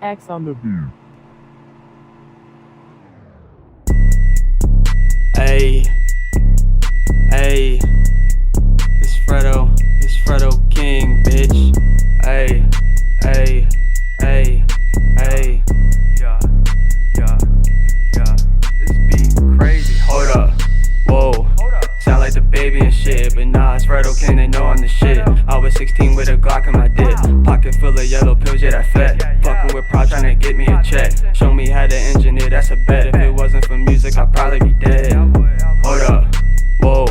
XonTheBeat. Hey, hey, it's Fredo King, bitch. Hey, hey, hey, hey, yeah, this beat crazy. Hold up, whoa, sound like the baby and shit, but nah, it's Fredo King, they know I'm the shit. I was 16 with a Glock in my dick, pocket full of yellow pills, yeah, that fat. Fucking with Prod, tryna get me a check. Show me how to engineer, that's a bet. If it wasn't for music, I'd probably be dead. Hold up, whoa,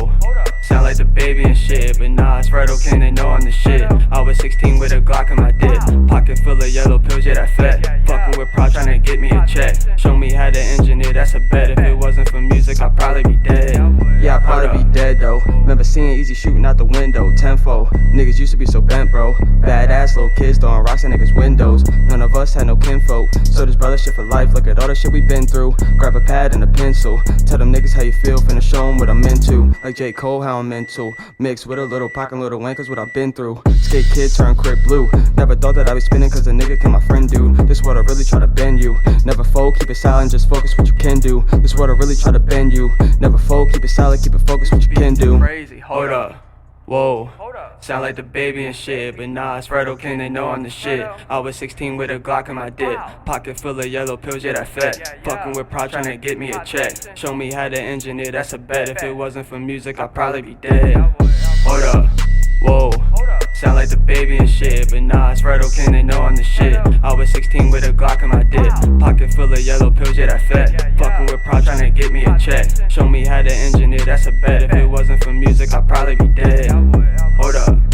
sound like the baby and shit, but nah, it's Fredo King, they know I'm the shit. I was 16 with a Glock in my dick, pocket full of yellow pills, yeah, that fat. Fucking with Prod, tryna get me a check. Show me how to engineer, that's a bet. If it wasn't for music, I'd probably be dead. Yeah, I'd probably be dead though. Remember seeing Easy shooting out the window, tenfold. Niggas used to be so bent, bro. Badass little kids throwing rocks at niggas' windows. None of us had no kinfolk, so this brother shit for life. Look at all the shit we been through. Grab a pad and a pencil. Tell them niggas how you feel, finna show them what I'm into. Like J. Cole, how I'm mental. Mixed with a little pocket, little wankers, what I've been through. Skate kid turned crib blue. Never thought that I'd be spinning cause a nigga can my friend dude. This what I really try to bend you. Never fold, keep it silent, just focus what you can do. This what I really try to bend you. Never fold, keep it silent, keep it focused what you can do. Crazy, hold up, whoa, sound like the baby and shit, but nah, it's Fredo King, they know I'm the shit. I was 16 with a Glock in my dick, pocket full of yellow pills, yeah, that fat. Fucking with Prod, tryna get me a check. Show me how to engineer, that's a bet. If it wasn't for music, I'd probably be dead. Hold up, whoa, sound like the baby and shit, but nah, it's Fredo King, they know I'm the shit. I was 16 with a Glock in my dick, pocket full of yellow pills, yeah, that fat. Fucking with Prod, tryna get me a check. Show me how to engineer, that's a bet. If it wasn't for music, I'd probably be dead. Hold up.